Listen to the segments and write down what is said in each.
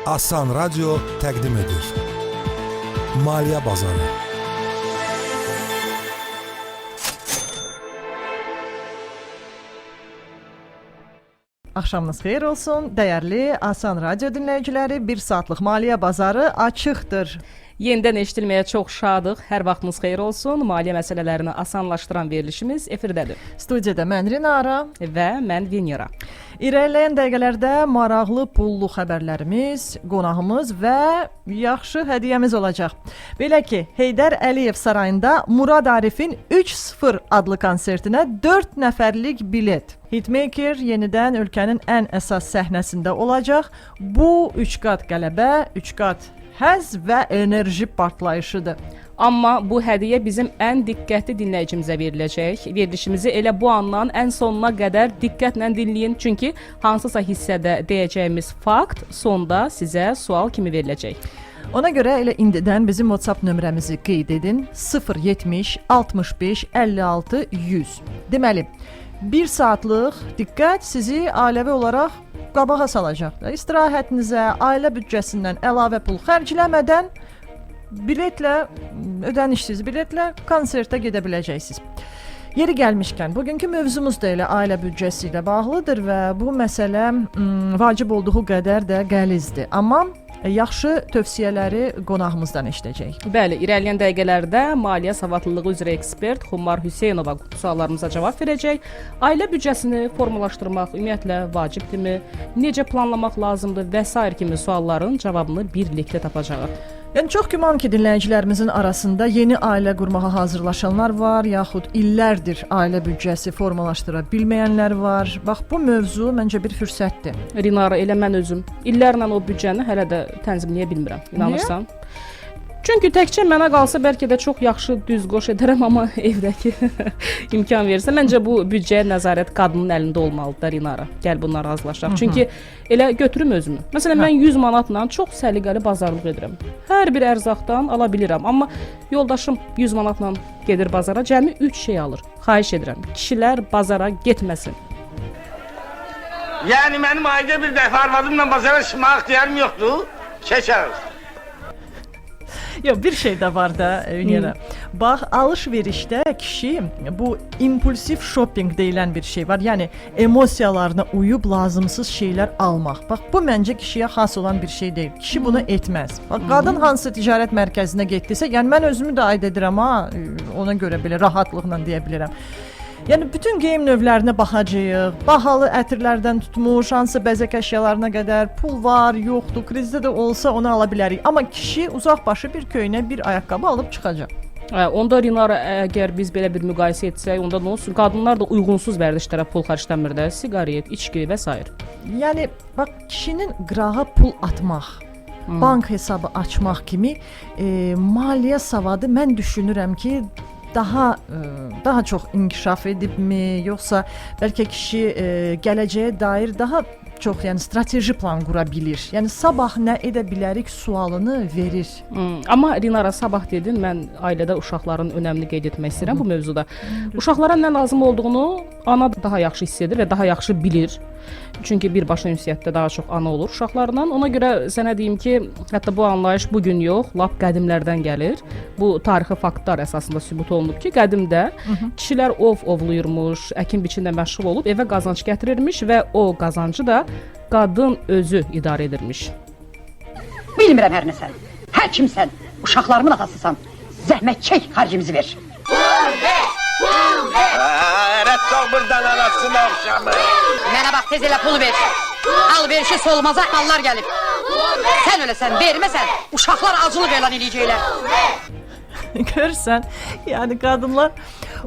Asan Radyo təqdim edir. Maliyyə Bazarı. Axşamınız xeyir olsun. Dəyərli Asan Radyo dinləyiciləri, bir saatlıq Maliyyə Bazarı açıqdır. Yenidən eşidilməyə çox şadıq. Hər vaxtınız xeyir olsun. Maliyyə məsələlərini asanlaşdıran verilişimiz efirdədir. Studiyada mən Rinara və mən Vinyara. İrəliləyən dəqiqələrdə maraqlı pullu xəbərlərimiz, qonağımız və yaxşı hədiyyəmiz olacaq. Belə ki, Heydər Əliyev sarayında Murad Arifin 3-0 adlı konsertinə 4 nəfərlik bilet. Hitmaker yenidən ölkənin ən əsas səhnəsində olacaq. Bu 3 qat qələbə, 3 qat həzz və enerji partlayışıdır. Amma bu hədiyyə bizim ən diqqətli dinləyicimizə veriləcək. Verilişimizi elə bu andan ən sonuna qədər diqqətlə dinləyin. Çünki hansısa hissədə deyəcəyimiz fakt sonda sizə sual kimi veriləcək. Ona görə elə indidən bizim WhatsApp nömrəmizi qeyd edin. 070 65 56 100. Deməli, bir saatlıq diqqət sizi ailəvi olaraq qabağa salacaq. İstirahətinizə, ailə büdcəsindən əlavə pul xərcləmədən biletlə, ödənişsiz biletlə konsertə gedə biləcəksiniz. Yeri gəlmişkən, bugünkü mövzumuz da elə ailə büdcəsi ilə bağlıdır və bu məsələ vacib olduğu qədər də qəlizdir. Amma yaxşı tövsiyələri qonağımızdan eşidəcək. Bəli, irəliyən dəqiqələrdə maliyyə savadlılığı üzrə ekspert Xumar Hüseynova suallarımıza cavab verəcək. Ailə büdcəsini formalaşdırmaq ümumiyyətlə vacibdirmi? Necə planlamaq lazımdır və s. kimi sualların cavabını birlikdə tapacağıq. Yəni çox güman ki, dinləyicilərimizin arasında yeni ailə qurmağa hazırlaşanlar var, yaxud illərdir ailə büdcəsi formalaşdıra bilməyənlər var. Bax, bu mövzu məncə bir fürsətdir. Rinara, elə mən özüm illərlə o büdcəni hələ də tənzimləyə bilmirəm, inanırsan? Niyə? Çünki təkcə mənə qalsa bəlkə də çox yaxşı düz qoş edərəm, amma evdəki imkan verirsə, məncə bu büdcəyə nəzarət qadının əlində olmalıdır, Rinara. Gəl bunlar razılaşaq. Çünki elə götürüm özümü. Məsələn, mən 100 manatla çox səliqəli bazarlıq edirəm. Hər bir ərzaqdan ala bilirəm, amma yoldaşım 100 manatla gedir bazara, cəmi 3 şey alır. Xahiş edirəm, kişilər bazara getməsin. Yəni mənim ayda bir dəfə arvadımla bazara çıxmaq ixtiyarım yoxdur, keçəriz. Yox, bir şey də var da, Ünyara. Bax, alış-verişdə kişi bu impulsiv shopping deyilən bir şey var. Yəni emosiyalarına uyub lazımsız şeylər almaq. Bax, bu məncə kişiyə xas olan bir şey deyil. Kişi bunu etməz. Bax, qadın hansı ticarət mərkəzinə getdisə, yəni mən özümü də aid edirəm, ona görə belə rahatlıqla deyə bilirəm. Yəni bütün geyim növlərinə baxacağıq. Bahalı ətirlərdən tutmuş, hansı bəzək əşyalarına qədər pul var, yoxdur, krizdə də olsa onu ala bilərik. Amma kişi uzaqbaşı bir köynə, bir ayaqqabı alıb çıxacaq. Onda Rinara, əgər biz belə bir müqayisə etsək, onda nə olsun? Qadınlar da uyğunsuz vərdişlərə pul xərcləmir də, siqaret, içki və s. Yəni bax, kişinin qırağa pul atmaq, bank hesabı açmaq kimi maliyyə savadı mən düşünürəm ki, daha çox inkişaf edibmi, yoxsa bəlkə kişi gələcəyə dair daha çox, yəni strateji plan qura bilir. Yəni sabah nə edə bilərik sualını verir. Amma Rinara, sabah dedin, mən ailədə uşaqların önəmini qeyd etmək istəyirəm bu mövzuda. Uşaqlara nə lazım olduğunu ana daha yaxşı hiss edir və daha yaxşı bilir. Çünki birbaşa ünsiyyətdə daha çox ana olur uşaqlarla. Ona görə sənə deyim ki, hətta bu anlayış bu gün yox, lap qədimlərdən gəlir. Bu tarixi faktlar əsasında sübut olunub ki, qədimdə kişilər ovluyurmuş, əkin biçində məşğul olub evə qazanc gətirirmiş və o qazancı da qadın özü idarə edirmiş. Bilmirəm hər nəsən, hər kimsən, uşaqlarımın atasısan, zəhmət çək, xarcımızı ver. Rədd ol buradan anasını oxşamı. Mənə bax, tez elə pulu ver. Al-verişi solmaza hallar gəlib. Sən öləsən, verməsən, uşaqlar acılıq elan eləyəcəklər. Görürsən, yəni qadınlar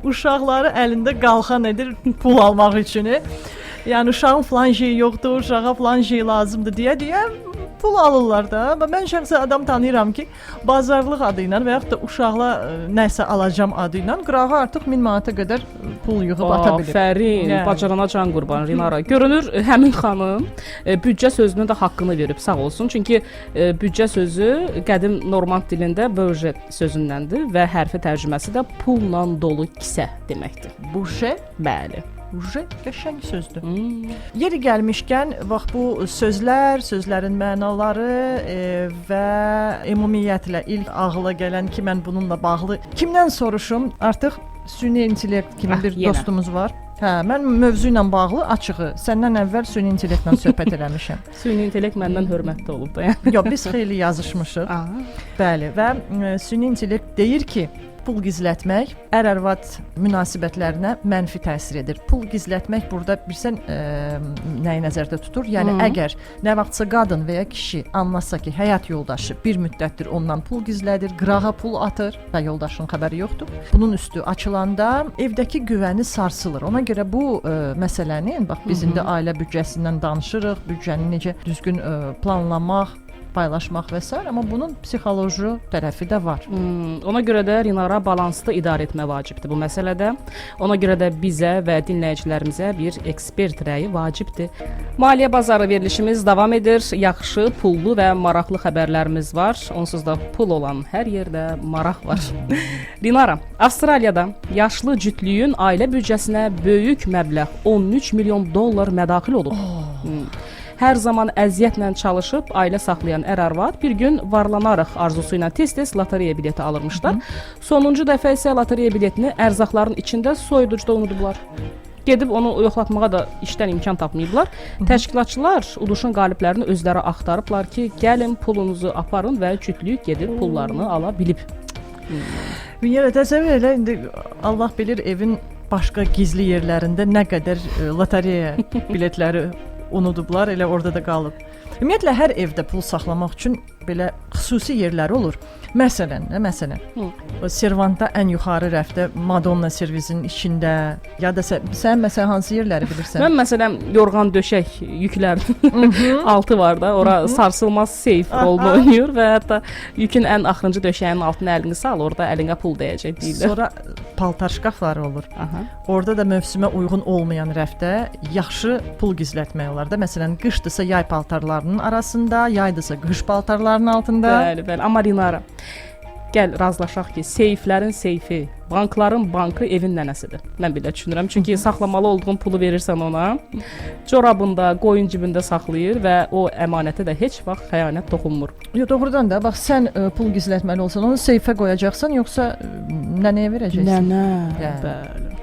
uşaqları əlində qalxan edir pul almaq üçün. Yəni uşağın falan şeyi yoxdur, uşağa falan şey lazımdır deyə pul alırlar da. Mən şəxsən adam tanıyıram ki, bazarlıq adı ilə və yaxud da uşaqla nəsə alacam adı ilə qırağa artıq 1000 manata qədər pul yığıb ata bilir. Afərin, bacarana can qurban, Rinara. Görünür, həmin xanım büdcə sözünün də haqqını verib, sağ olsun. Çünki büdcə sözü qədim normand dilində budget sözündəndir və hərfi tərcüməsi də pulla dolu kisə deməkdir. Budje? Bəli. Uje qəşəng sözdür. Yeri gəlmişkən, bax bu sözlər, sözlərin mənaları və ümumiyyətlə ilk ağla gələn ki, mən bununla bağlı kimdən soruşum? Artıq süni intellekt kimi bir yenə. dostumuz var. Hə, mən mövzu ilə bağlı açığı səndən əvvəl süni intellektlə söhbət eləmişəm. Süni intellekt məndən hörmətli olub da. Yəni. Yox, biz xeyli yazışmışıq. Bəli, və süni intellekt deyir ki, pul gizlətmək ər-arvad münasibətlərinə mənfi təsir edir. Pul gizlətmək burada bilirsən nəyi nəzərdə tutur? Yəni əgər nə vaxtsa qadın və ya kişi anlasa ki, həyat yoldaşı bir müddətdir ondan pul gizlədir, qırağa pul atır və yoldaşının xəbəri yoxdur. Bunun üstü açılanda evdəki güvəni sarsılır. Ona görə bu məsələnin, bax biz indi ailə büdcəsindən danışırıq, büdcəni necə düzgün planlamaq, paylaşmaq və s. amma bunun psixoloji tərəfi də var. Ona görə də Rinara balanslı idarə etmə vacibdir bu məsələdə. Ona görə də bizə və dinləyicilərimizə bir ekspert rəyi vacibdir. Maliyyə bazarı verilişimiz davam edir. Yaxşı, pullu və maraqlı xəbərlərimiz var. Onsuz da pul olan hər yerdə maraq var. Rinara, Avstraliyada yaşlı cütlüyün ailə büdcəsinə böyük məbləğ 13 milyon dollar mədaxil olub. Hər zaman əziyyətlə çalışıb ailə saxlayan ər-arvad bir gün varlanaraq arzusu ilə tez-tez lotereya bileti alırmışlar. Sonuncu dəfə isə lotereya biletini ərzaqların içində soyuducuda unudublar. Gedib onu yoxlatmağa da işdən imkan tapmayıblar. Təşkilatçılar uduşun qaliblərini özləri axtarıblar ki, gəlin pulunuzu aparın və cütlük gedib pullarını ala bilib. Yəni təsəvvür elə, indi Allah bilir evin başqa gizli yerlərində nə qədər lotereya biletləri unudublar, elə orada da qalıb. Ümumiyyətlə hər evdə pul saxlamaq üçün belə xüsusi yerləri olur. Məsələn, o servantda ən yuxarı rəfdə Madonna servisinin içində ya da sən məsələn hansı yerləri bilirsən? Mən məsələn yorğan döşək yüklərin altı var da, ora sarsılmaz seyf rolunu oynayır və hətta yükün ən axırıncı döşəyin altına əlini sal, orada əlinə pul dəyəcək deyirlər. Sonra paltar şkafları olur. Orada da mövsümə uyğun olmayan rəfdə yaxşı pul gizlətmək olar da. Məsələn, qışdısa yay paltarlarının arasında, yaydısa qış paltarlarının altında. Bəli, bəli. Amma Rinara, gəl razılaşaq ki, seyflərin seyfi, bankların bankı evin nənəsidir. Mən belə düşünürəm. Çünki saxlamalı olduğun pulu verirsən ona, corabında, qoyun cibində saxlayır və o əmanətə də heç vaxt xəyanət toxunmur. Yox, doğrudan da bax sən pul gizlətməli olsan, onu seyfə qoyacaqsan, yoxsa nənəyə verəcəksən? Nənə. Bəli.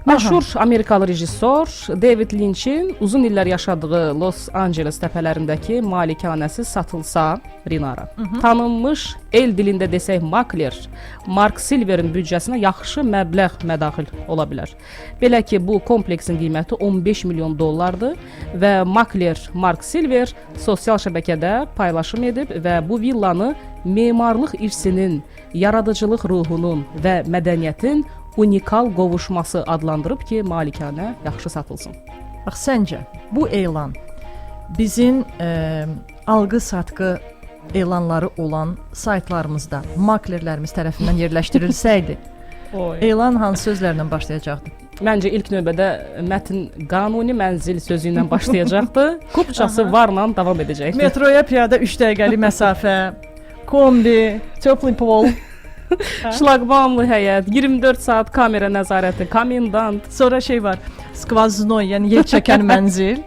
Məşhur Amerikalı rejissor David Lynch'in uzun illər yaşadığı Los Angeles təpələrindəki malikanəsi satılsa, Rinara, tanınmış el dilində desək makler Mark Silver'in büdcəsinə yaxşı məbləğ mədaxil ola bilər. Belə ki, bu kompleksin qiyməti 15 milyon dollardır və makler Mark Silver sosial şəbəkədə paylaşım edib və bu villanı memarlıq irsinin, yaradıcılıq ruhunun və mədəniyyətin unikal qovuşması adlandırıb ki, malikanə yaxşı satılsın. Bax, səncə bu elan bizim alqı-satqı elanları olan saytlarımızda maklerlərimiz tərəfindən yerləşdirilsəydi, elan hansı sözlərlə başlayacaqdı? Məncə ilk növbədə mətn qanuni mənzil sözü ilə başlayacaqdı. Kupçası varla davam edəcəkdi. Metroya piyada 3 dəqiqəlik məsafə, kombi, teplый pol, şlaqbamlı həyət, 24 saat kamera nəzarəti, komendant. Sonra şey var, skvaznoy, yəni yer çəkən mənzil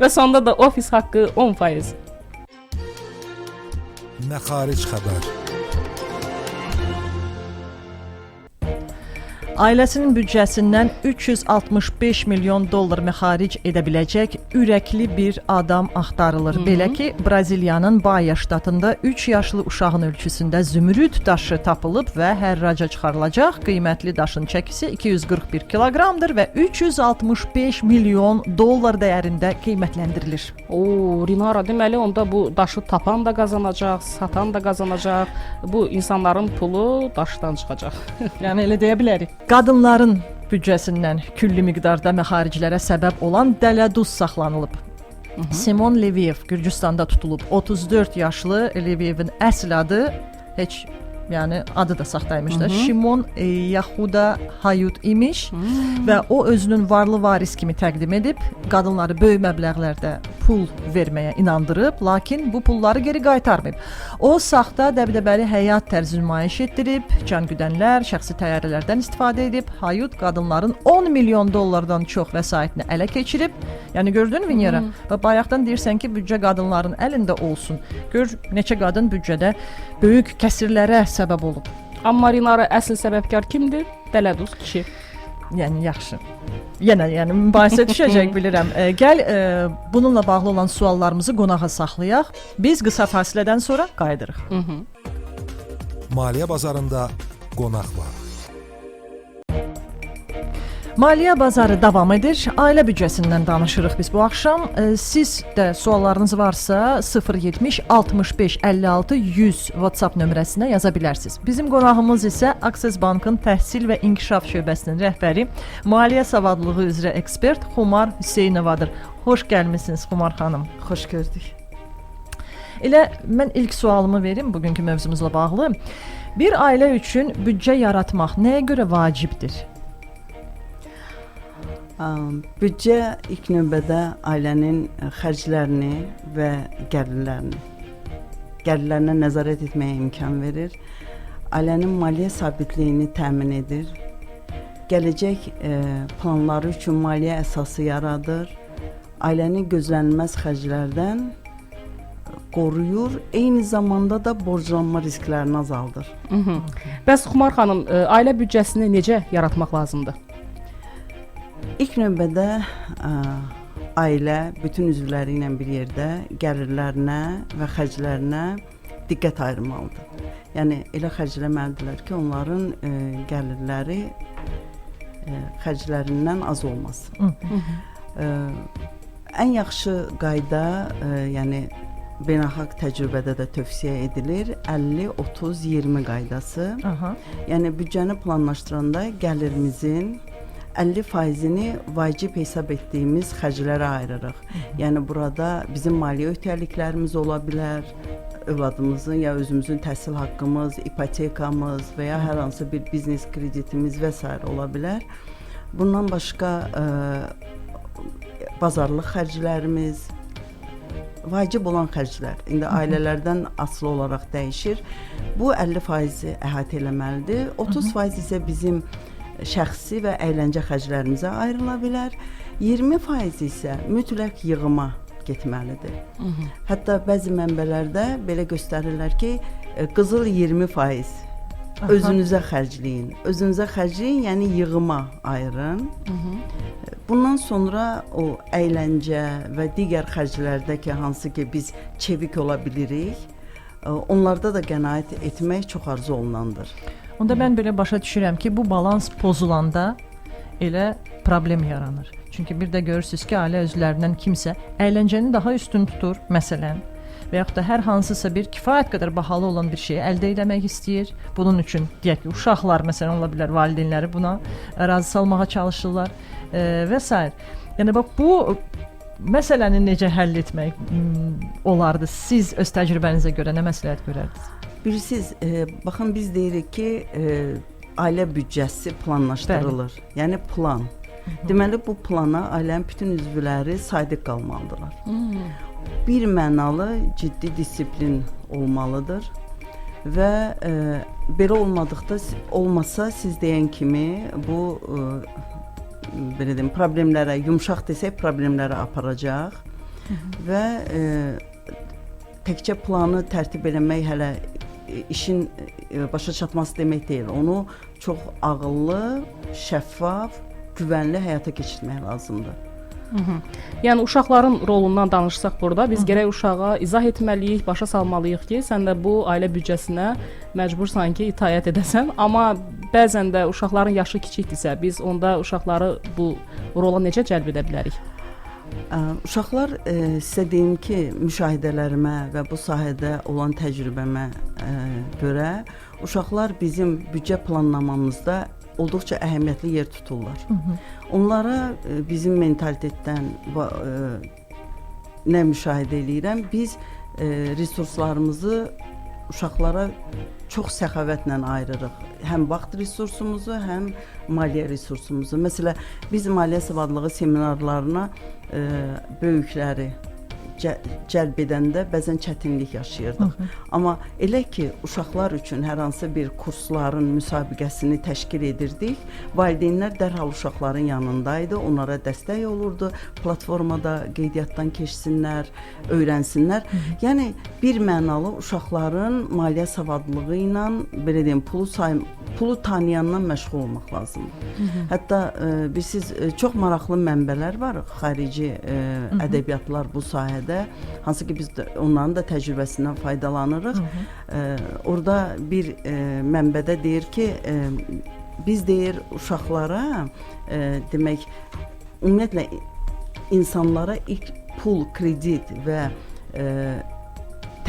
və sonda da ofis haqqı 10%. Məxaric xəbər. Ailəsinin büdcəsindən 365 milyon dollar məxaric edə biləcək ürəkli bir adam axtarılır. Belə ki, Braziliyanın Bahia ştatında 3 yaşlı uşağın ölçüsündə zümrüd daşı tapılıb və hərraca çıxarılacaq. Qiymətli daşın çəkisi 241 kiloqramdır və 365 milyon dollar dəyərində qiymətləndirilir. Rinara, deməli onda bu daşı tapan da qazanacaq, satan da qazanacaq. Bu insanların pulu daşdan çıxacaq. Yəni elə deyə bilərik. Qadınların büdcəsindən külli miqdarda məxariclərə səbəb olan dələduz saxlanılıb. Simon Leviev Gürcüstanda tutulub. 34 yaşlı Levievin əsl adı heç yəni adı da saxtaymış da, Şimon Yaxuda Hayut imiş və o özünün varlı varis kimi təqdim edib, qadınları böyük məbləğlərdə pul verməyə inandırıb, lakin bu pulları geri qaytarmayıb. O saxta dəbdəbəli həyat tərzi nümayiş etdirib, can güdənlər, şəxsi təyyarələrdən istifadə edib, Hayut qadınların 10 milyon dollardan çox vəsaitini ələ keçirib. Yəni gördün Vinyera? Və bayaqdan deyirsən ki, büdcə qadınların əlində olsun. Gör neçə qadın büdcədə böyük kəsirlərə səbəb olub. Amma Rinara əsl səbəbkar kimdir? Dələduz kişi. Yəni yaxşı. Yenə yəni mübahisə düşəcək bilirəm. Gəl bununla bağlı olan suallarımızı qonağa saxlayaq. Biz qısa fasilədən sonra qayıdırıq. Maliyyə bazarında qonaq var. Maliyyə bazarı davam edir. Ailə büdcəsindən danışırıq biz bu axşam. Siz də suallarınız varsa 070 65 56 100 WhatsApp nömrəsinə yaza bilərsiniz. Bizim qonağımız isə Access Bankın Təhsil və İnkişaf şöbəsinin rəhbəri, maliyyə savadlılığı üzrə ekspert Xumar Hüseynovadır. Xoş gəlmisiniz Xumar xanım. Xoş gördük. Elə mən ilk sualımı verim bugünkü mövzumuzla bağlı. Bir ailə üçün büdcə yaratmaq nəyə görə vacibdir? Büdcə ilk növbədə ailənin xərclərini və gəlirlərinə nəzarət etməyə imkan verir. Ailənin maliyyə sabitliyini təmin edir. Gələcək planları üçün maliyyə əsası yaradır. Ailəni gözlənilməz xərclərdən qoruyur, eyni zamanda da borclanma risklərini azaldır. Bəs Xumar xanım, ailə büdcəsini necə yaratmaq lazımdır? İlk növbədə ailə bütün üzvləri ilə bir yerdə gəlirlərinə və xərclərinə diqqət ayırmalıdır. Yəni elə xərcləməlidirlər ki, onların gəlirləri xərclərindən az olmasın. Ən yaxşı qayda, yəni beynəlxalq təcrübədə də tövsiyə edilir 50-30-20 qaydası. Yəni büdcəni planlaşdıranda gəlirimizin 50%-ni vacib hesab etdiyimiz xərclərə ayırırıq. Yəni burada bizim maliyyə öhdəliklərimiz ola bilər, övladımızın ya özümüzün təhsil haqqımız, ipotekamız və ya hər hansı bir biznes kreditimiz və s. ola bilər. Bundan başqa bazarlıq xərclərimiz, vacib olan xərclər, indi ailələrdən asılı olaraq dəyişir. Bu 50%-i əhatə eləməlidir. 30% isə bizim şəxsi və əyləncə xərclərimizə ayrıla bilər. 20% isə mütləq yığıma getməlidir. Hətta bəzi mənbələrdə belə göstərirlər ki, qızıl 20% özünüzə xərcləyin. Özünüzə xərcləyin, yəni yığıma ayırın. Bundan sonra o əyləncə və digər xərclərdə ki, hansı ki biz çevik ola bilirik, onlarda da qənaət etmək çox arzu olunandır. Onda mən belə başa düşürəm ki, bu balans pozulanda elə problem yaranır. Çünki bir də görürsüz ki, ailə üzvlərindən kimsə əyləncəni daha üstün tutur, məsələn, və yaxud da hər hansısa bir kifayət qədər bahalı olan bir şeyi əldə etmək istəyir. Bunun üçün deyək ki, uşaqlar məsələn ola bilər, valideynləri buna razı salmağa çalışırlar və s. Yəni bax bu məsələni necə həll etmək olardı? Siz öz təcrübənizə görə nə məsləhət görərdiniz? Bilirsiniz, baxın biz deyirik ki, ailə büdcəsi planlaşdırılır. Yəni plan. Deməli bu plana ailənin bütün üzvləri sadiq qalmalıdırlar. Bir mənalı ciddi disiplin olmalıdır və belə olmasa siz deyən kimi bu belə deyim, problemlərə, yumşaq desək problemlərə aparacaq və təkcə planı tərtib eləmək hələ işin başa çatması demək deyil. Onu çox ağıllı, şəffaf, güvənli həyata keçirmək lazımdır. Yəni uşaqların rolundan danışsaq burada, biz gərək uşağa izah etməliyik, başa salmalıyıq ki, sən də bu ailə büdcəsinə məcbursan ki, itaət edəsən, amma bəzən də uşaqların yaşı kiçikdirsə, biz onda uşaqları bu rola necə cəlb edə bilərik? Uşaqlar, sizə deyim ki, müşahidələrimə və bu sahədə olan təcrübəmə görə uşaqlar bizim büdcə planlamamızda olduqca əhəmiyyətli yer tuturlar. Onlara bizim mentalitetdən nə müşahidə eləyirəm, biz resurslarımızı uşaqlara çox səxavətlə ayırırıq. Həm vaxt resursumuzu, həm maliyyə resursumuzu. Məsələn, biz maliyyə savadlığı seminarlarına böyükləri cəlb edəndə bəzən çətinlik yaşayırdıq. Amma elə ki, uşaqlar üçün hər hansı bir kursların müsabiqəsini təşkil edirdik, valideynlər dərhal uşaqların yanındaydı, onlara dəstək olurdu, platformada qeydiyyatdan keçsinlər, öyrənsinlər. Yəni, bir mənalı uşaqların maliyyə savadlığı ilə, belə deyim, pulu tanıyandan məşğul olmaq lazımdır. Hətta siz çox maraqlı mənbələr var, xarici ədəbiyyatlar bu sahədə, hansı ki biz onların da təcrübəsindən faydalanırıq. Orada bir mənbədə deyir ki, biz deyir uşaqlara, demək, ümumiyyətlə insanlara ilk pul, kredit və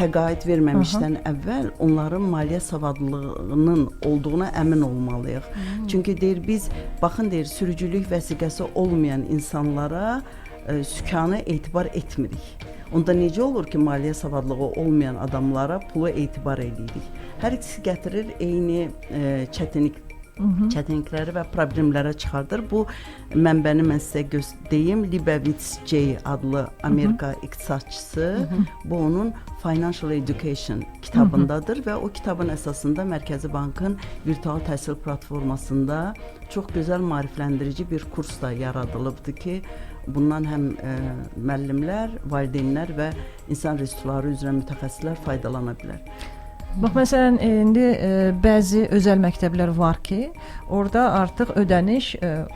təqaüd verməmişdən əvvəl onların maliyyə savadlılığının olduğuna əmin olmalıyıq. Çünki deyir biz, baxın deyir, sürücülük vəsiqəsi olmayan insanlara sükanı etibar etmirik. Onda necə olur ki, maliyyə savadlığı olmayan adamlara pulu etibar edirik? Hər ikisi gətirir eyni çətinlikləri və problemlərə çıxardır. Bu mənbəni mən sizə deyim, Leibovitz J. adlı Amerika iqtisadçısı, bu onun Financial Education kitabındadır və o kitabın əsasında Mərkəzi Bankın virtual təhsil platformasında çox gözəl maarifləndirici bir kurs da yaradılıbdır ki, bundan həm müəllimlər, valideynlər və insan resursları üzrə mütəxəssislər faydalana bilər. Bax, məsələn, indi bəzi özəl məktəblər var ki, orada artıq ödəniş,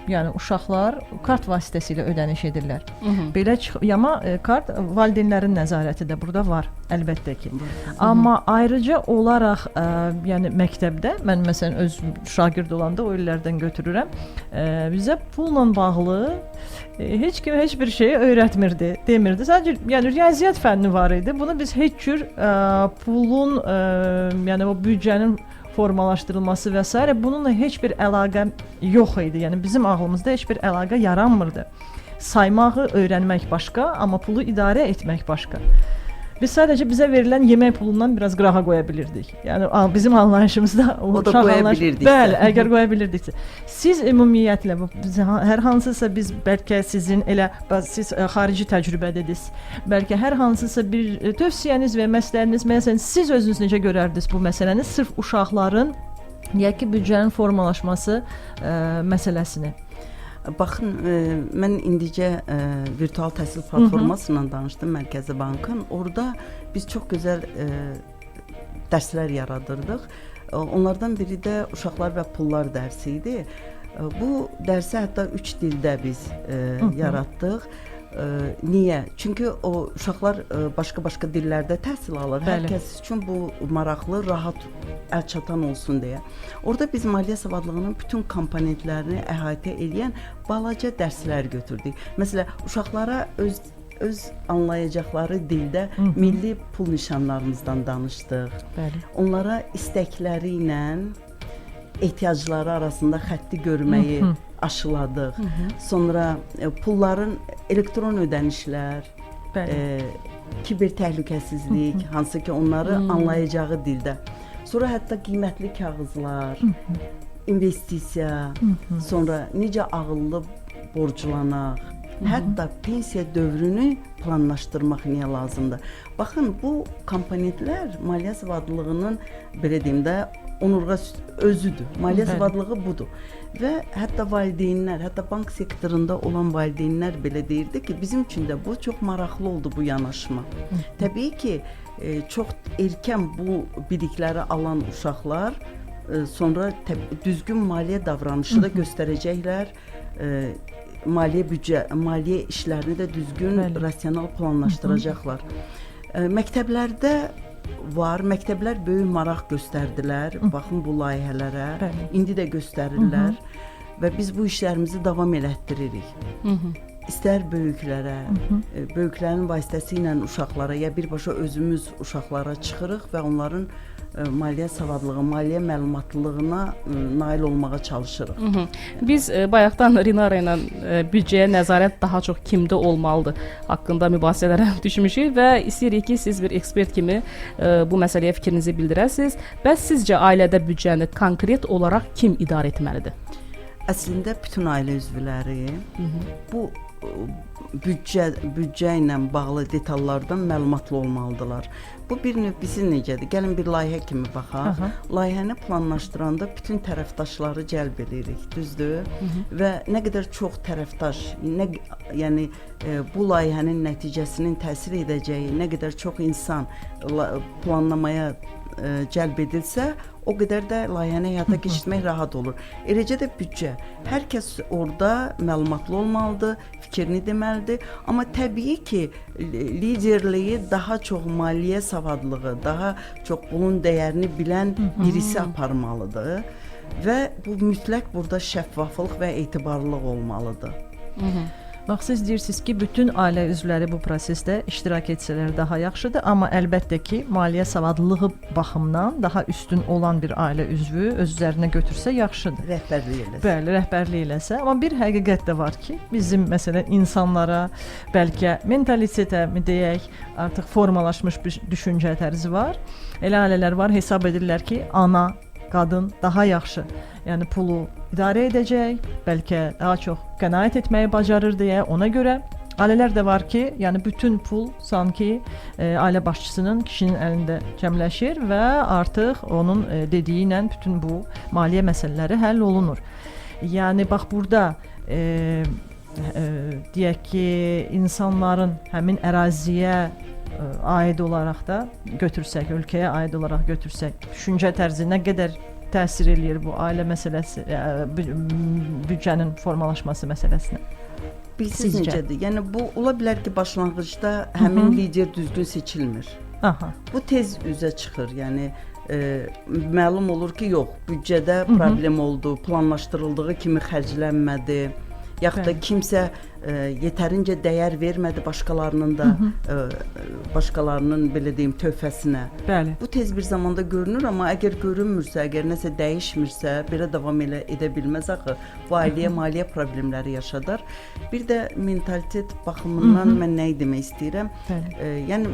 yəni uşaqlar kart vasitəsilə ödəniş edirlər. Belə amma kart valideynlərin nəzarəti də burada var, əlbəttə ki. Amma ayrıca olaraq, yəni məktəbdə, mən məsələn öz şagird olanda o illərdən götürürəm, bizə pulla bağlı heç kim heç bir şeyi öyrətmirdi, demirdi. Sadəcə, yəni riyaziyyat fənni var idi. Bunu biz heç cür pulun, yəni o büdcənin formalaşdırılması və s. bununla heç bir əlaqə yox idi. Yəni bizim ağlımızda heç bir əlaqə yaranmırdı. Saymağı öyrənmək başqa, amma pulu idarə etmək başqa. Biz sadəcə bizə verilən yemək pulundan biraz qırağa qoya bilirdik. Yəni bizim anlayışımızda o da qoya bilirdik. Bəli, əgər qoya bilirdiksə. Siz ümumiyyətlə hər hansısa biz bəlkə sizin elə siz xarici təcrübədədiniz. Bəlkə hər hansısa bir tövsiyəniz və məsləhətiniz, məsələn, siz özünüz necə görərdiniz bu məsələni? Sırf uşaqların deyək ki, büdcənin formalaşması məsələsini. Baxın, mən indicə virtual təhsil platforması ilə danışdım Mərkəzi Bankın. Orada biz çox gözəl dərslər yaradırdıq. Onlardan biri də uşaqlar və pullar dərsi idi. Bu dərsi hətta 3 dildə biz yaratdıq. Niyə? Çünki o uşaqlar başqa-başqa dillərdə təhsil alır. Hər kəs üçün bu maraqlı, rahat əlçatan olsun deyə. Orada biz maliyyə savadlığının bütün komponentlərini əhatə edən balaca dərslər götürdük. Məsələn, uşaqlara öz anlayacaqları dildə milli pul nişanlarımızdan danışdıq. Onlara istəkləri ilə ehtiyacları arasında xətti görməyi aşıladıq. Sonra pulların elektron ödənişlər, kiber təhlükəsizlik, hansı ki onları anlayacağı dildə. Sonra hətta qiymətli kağızlar, investisiya, sonra necə ağıllı borclanaq, hətta pensiya dövrünü planlaşdırmaq niyə lazımdır? Baxın, bu komponentlər maliyyə savadlılığının, belə deyim də, onurğa özüdür. Maliyyə savadlığı budur. Və hətta valideynlər, hətta bank sektorunda olan valideynlər belə deyirdi ki, bizim üçün də bu çox maraqlı oldu bu yanaşma. Təbii ki, çox erkən bu bilikləri alan uşaqlar sonra düzgün maliyyə davranışı da göstərəcəklər. Maliyyə işlərini də düzgün, rasional planlaşdıracaqlar. Məktəblərdə var, məktəblər böyük maraq göstərdilər. Baxın bu layihələrə, indi də göstərirlər və biz bu işlərimizi davam elətdiririk. istər böyüklərə, böyüklərin vasitəsilə uşaqlara ya birbaşa özümüz uşaqlara çıxırıq və onların maliyyə savadlığı, maliyyə məlumatlılığına nail olmağa çalışırıq. Biz bayaqdan Rinara ilə büdcəyə nəzarət daha çox kimdə olmalıdır haqqında mübahisələrə düşmüşük və istəyirik ki, siz bir ekspert kimi bu məsələyə fikrinizi bildirəsiniz. Bəs sizcə ailədə büdcəni konkret olaraq kim idarə etməlidir? Əslində bütün ailə üzvləri bu büdcə ilə bağlı detallardan məlumatlı olmalıdırlar. Bu bir növ bizim necədir? Gəlin bir layihə kimi baxaq. Layihəni planlaşdıranda bütün tərəfdaşları cəlb edirik, düzdür? Və nə qədər çox tərəfdaş, yəni bu layihənin nəticəsinin təsir edəcəyi, nə qədər çox insan planlamaya cəlb edilsə, o qədər də layihəni həyata keçirmək rahat olur. Eləcə də büdcə. Hər kəs orada məlumatlı olmalıdır, fikrini deməlidir. Amma təbii ki, liderliyi daha çox maliyyə savadlığı, daha çox bunun dəyərini bilən birisi aparmalıdır. Və bu mütləq burada şəffaflıq və etibarlılıq olmalıdır. Bax, siz deyirsiniz ki, bütün ailə üzvləri bu prosesdə iştirak etsələr daha yaxşıdır, amma əlbəttə ki, maliyyə savadlılığı baxımından daha üstün olan bir ailə üzvü öz üzərinə götürsə yaxşıdır. Rəhbərlik eləsə. Bəli, rəhbərlik eləsə. Amma bir həqiqət də var ki, bizim məsələn insanlara, bəlkə mentalitetə mi deyək, artıq formalaşmış bir düşüncə tərzi var. Elə ailələr var, hesab edirlər ki, ana, qadın daha yaxşı, yəni pulu idarə edəcək, bəlkə daha çox qənaət etməyi bacarır deyə ona görə ailələr də var ki, yəni bütün pul sanki ailə başçısının, kişinin əlində cəmləşir və artıq onun dediyi ilə bütün bu maliyyə məsələləri həll olunur. Yəni bax burada deyək ki, insanların həmin əraziyə aid olaraq da götürsək, ölkəyə aid olaraq götürsək, düşüncə tərzi nə qədər təsir eləyir bu ailə məsələsi, büdcənin formalaşması məsələsinə? Bilirsiniz necədir? Yəni bu ola bilər ki, başlanğıcda həmin lider düzgün seçilmir. Bu tez üzə çıxır. Yəni məlum olur ki, yox, büdcədə problem oldu, planlaşdırıldığı kimi xərclənmədi. Yaxud da kimsə yetərincə dəyər vermədi başqalarının belə deyim töhfəsinə. Bəli. Bu tez bir zamanda görünür, amma əgər görünmürsə, əgər nəsə dəyişmirsə, belə davam edə bilməz axı. Bu ailəyə maliyyə problemləri yaşadar. Bir də mentalitet baxımından mən nə demək istəyirəm? Yəni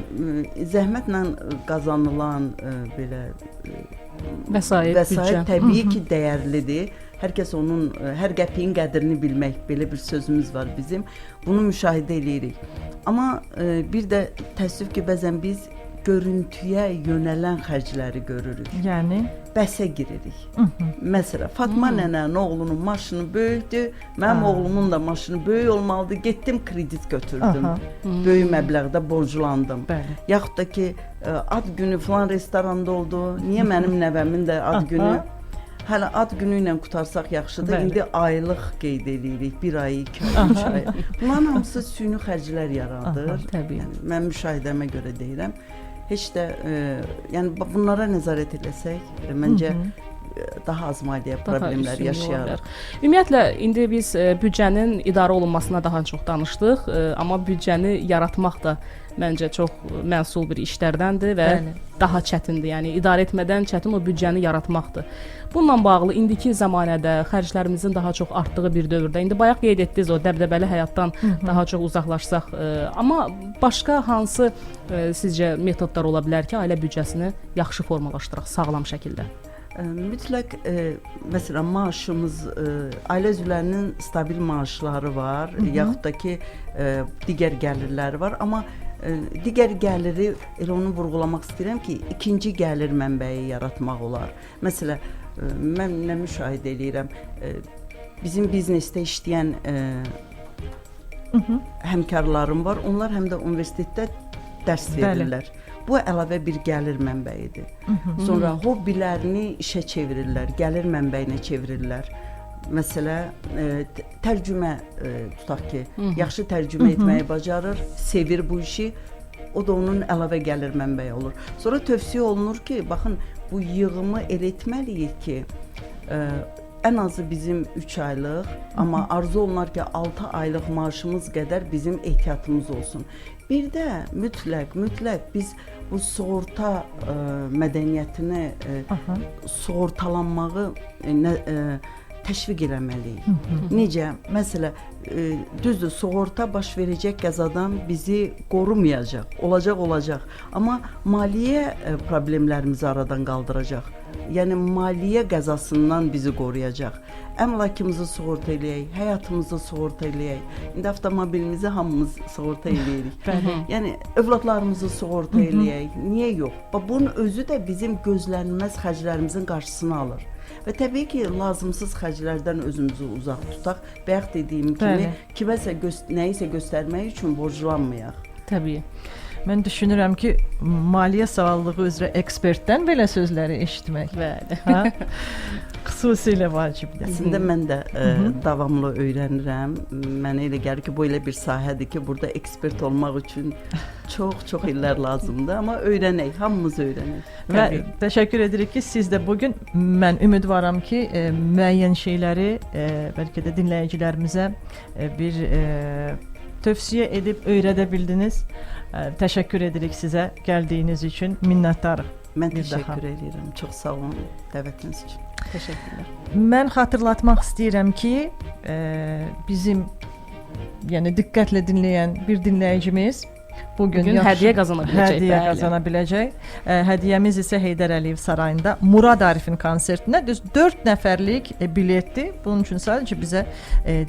zəhmətlə qazanılan belə vəsait təbii ki, dəyərlidir. Hər kəs onun hər qəpiyin qədrini bilmək, belə bir sözümüz var bizim. Bunu müşahidə eləyirik. Amma bir də təəssüf ki, bəzən biz görüntüyə yönələn xərcləri görürük. Yəni bəsə giririk. Məsələn, Fatma nənənin oğlunun maşını böyükdür, mənim oğlumun da maşını böyük olmalıdır. Getdim kredit götürdüm. Böyük məbləğdə borclandım. Yaxud da ki, ad günü falan restoranda oldu. Niyə mənim nəvəmin də ad günü? Hələ ad günü ilə qutarsaq yaxşıdır. İndi aylıq qeyd edirik. 1 ay, 2 ay, 3 ay. Bunların hamısı süni xərclər yaradır. Yəni, mən müşahidəmə görə deyirəm. Heç də yəni bunlara nəzarət eləsək, məncə daha az maliyyə problemləri yaşayarıq. Ümumiyyətlə indi biz büdcənin idarə olunmasına daha çox danışdıq, amma büdcəni yaratmaq da məncə çox mənsul bir işlərdəndir və daha çətindir. Yəni idarə etmədən çətin o büdcəni yaratmaqdır. Bununla bağlı indiki zəmanədə xərclərimizin daha çox artdığı bir dövrdə, indi bayaq qeyd etdiniz o dəbdəbəli həyatdan daha çox uzaqlaşsaq, amma başqa hansı sizcə metodlar ola bilər ki, ailə büdcəsini yaxşı formalaşdıraq, sağlam şəkildə? Mütləq məsələn maaşımız, ailə üzvlərinin stabil maaşları var, yaxud da ki digər gəlirləri var, amma digər gəliri elə onu vurğulamaq istəyirəm ki, ikinci gəlir mənbəyi yaratmaq olar. Məsələn, mən nə müşahidə edirəm, bizim biznesdə işləyən həmkarlarım var, onlar həm də universitetdə dərs verirlər. Bu əlavə bir gəlir mənbəyidir. Sonra hobbilərini işə çevirirlər, gəlir mənbəyinə çevirirlər. Məsələn, tərcümə tutaq ki, yaxşı tərcümə etməyi bacarır, sevir bu işi, o da onun əlavə gəlir mənbəyi olur. Sonra tövsiyə olunur ki, baxın, bu yığımı elə etməliyik ki, ən azı bizim 3 aylıq, amma arzu olunar ki 6 aylıq maaşımız qədər bizim ehtiyatımız olsun. Bir də mütləq biz bu sığorta mədəniyyətini, sığortalanmağı təşviq eləməliyik. Necə? Məsələn, düzdür, sığorta baş verəcək qəzadan bizi qorumayacaq, olacaq. Amma maliyyə problemlərimizi aradan qaldıracaq. Yəni maliyyə qəzasından bizi qoruyacaq. Əmlakımızı sığorta eləyək, həyatımızı sığorta eləyək. İndi avtomobilimizi hamımız sığorta eləyirik. Yəni övladlarımızı sığorta eləyək. Niyə yox? Bunun özü də bizim gözlənilməz xərclərimizin qarşısını alır. Və təbii ki, lazımsız xərclərdən özümüzü uzaq tutaq. Bayaq dediyim kimi, kiməsə nəyisə göstərmək üçün borclanmayaq. Təbii. Mən düşünürəm ki, maliyyə sağlamlığı üzrə ekspertdən belə sözləri eşitmək. Bəli. Hə? Xüsusilə vacibdir. Əslində mən də davamlı öyrənirəm. Mənə elə gəlir ki, bu elə bir sahədir ki, burada ekspert olmaq üçün çox illər lazımdır, amma öyrənək, hamımız öyrənək. Və təşəkkür edirik ki, siz də bugün, mən ümidvaram ki, müəyyən şeyləri bəlkə də dinləyicilərimizə bir tövsiyə edib öyrədə bildiniz. Təşəkkür edirik sizə gəldiyiniz üçün, minnətdarıq. Mən təşəkkür edirəm. Çox sağ olun dəvətiniz üçün. Təşəkkürlər. Mən xatırlatmaq istəyirəm ki, bizim yəni diqqətlə dinləyən bir dinləyicimiz bugün hədiyyə qazana biləcək. Hədiyyəmiz isə Heydər Əliyev sarayında Murad Arifin konsertinə düz 4 nəfərlik biletdir. Bunun üçün sadəcə bizə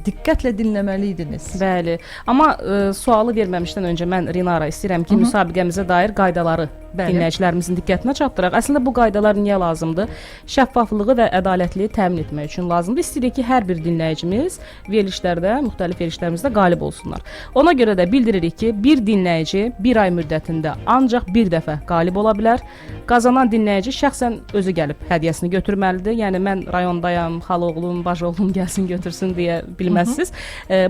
diqqətlə dinləməliydiniz. Bəli. Amma sualı verməmişdən öncə mən Rinara istəyirəm ki, müsabiqəmizə dair qaydaları dinləyicilərimizin diqqətinə çatdıraq. Əslində bu qaydalar niyə lazımdır? Şəffaflığı və ədalətliyi təmin etmək üçün lazımdır. İstəyirik ki, hər bir dinləyicimiz verilişlərdə, müxtəlif verilişlərimizdə qalib olsunlar. Ona görə də bildiririk ki, bir dinləyici bir ay müddətində ancaq bir dəfə qalib ola bilər. Qazanan dinləyici şəxsən özü gəlib hədiyyəsini götürməlidir. Yəni mən rayondayam, xaloğlum, bajoğlum gəlsin götürsün deyə bilməzsiniz.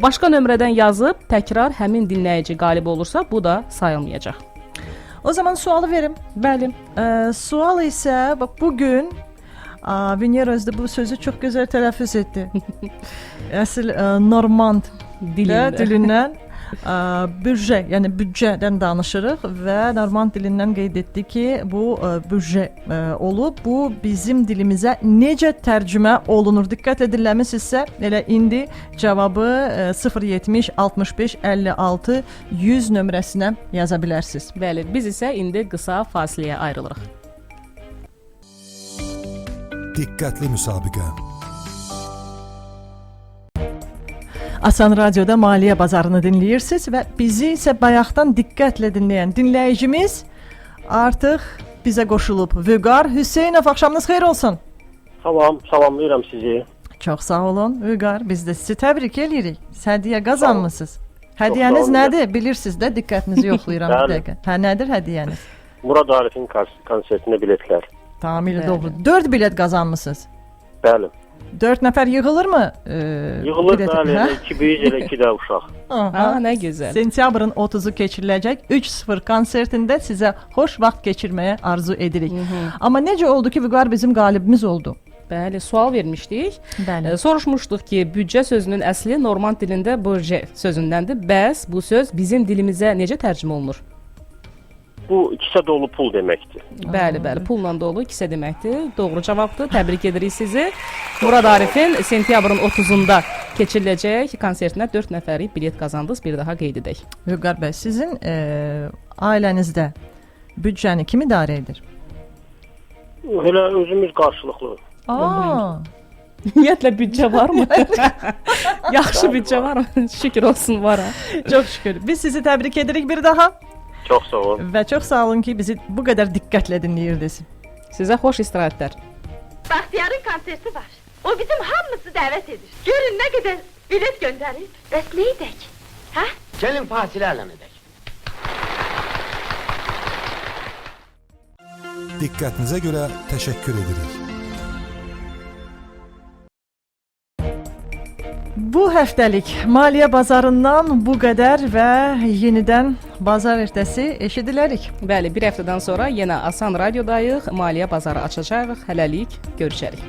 Başqa nömrədən yazıb təkrar həmin dinləyici qalib olursa, bu da sayılmayacaq. O zaman sualı verim. Bəli. Sual isə bax bugün Venera özdə bu sözü çox gözəl tələffüz etdi. Əsl normand dilindən büdcə, yəni büdcədən danışırıq və normand dilindən qeyd etdi ki, bu büdcə olub. Bu bizim dilimizə necə tərcümə olunur? Diqqətlə dinləmisinizsə, elə indi cavabı 070 65 56 100 nömrəsinə yaza bilərsiniz. Bəli, biz isə indi qısa fasiləyə ayrılırıq. Diqqətli müsabiqə. Asan Radioda maliyyə bazarını dinləyirsiniz və bizi isə bayaqdan diqqətlə dinləyən dinləyicimiz artıq bizə qoşulub. Vüqar Hüseynov, axşamınız xeyir olsun. Salamlayıram sizi. Çox sağ olun Vüqar, biz də sizi təbrik edirik. Hədiyyə qazanmısınız. Hədiyyəniz nədir? Bilirsiniz də, diqqətinizi yoxlayıram bir dəqiqə. Nədir hədiyyəniz? Murad Arifin konsertinə biletlər. Tamamilə doğru. 4 bilet qazanmısınız. Bəli. 4 nəfər yığılırmı? Yığılır, bəli. 2 böyük, elə 2 də uşaq. Nə gözəl. Sentyabrın 30-u keçiriləcək 3-0 konsertində sizə xoş vaxt keçirməyə arzu edirik. Amma necə oldu ki, Vüqar bizim qalibimiz oldu? Bəli, sual vermişdik. Bəli. Soruşmuşduq ki, büdcə sözünün əsli normand dilində budget sözündəndir. Bəs bu söz bizim dilimizə necə tərcümə olunur? Bu kisə dolu pul deməkdir. Bəli, pulla dolu kisə deməkdir. Doğru cavabdır. Təbrik edirik sizi. Murad Arifin sentyabrın 30-unda keçiriləcək konsertinə 4 nəfərlik bilet qazandınız. Bir daha qeyd edək. Vüqar bəy, sizin ailənizdə büdcəni kim idarə edir? Elə özümüz qarşılıqlı. Ümumiyyətlə büdcə varmı? Yaxşı büdcə varmı? Şükür olsun, var. Çox şükür. Biz sizi təbrik edirik bir daha. Çox sağ olun. Və çox sağ olun ki, bizi bu qədər diqqətlə dinləyirdiniz. Sizə xoş istirahətlər. Baxtiyarın konserti var. O bizim hamımızı dəvət edir. Görün nə qədər bilet göndərir. Bəs nə edək? Hə? Gelin fasilələ edək. Diqqətinizə görə təşəkkür edirik. Bu həftəlik maliyyə bazarından bu qədər və yenidən bazar ertəsi eşidilərik. Bəli, bir həftədən sonra yenə Asan Radiodayıq, maliyyə bazarı açacağıq. Hələlik görüşərik.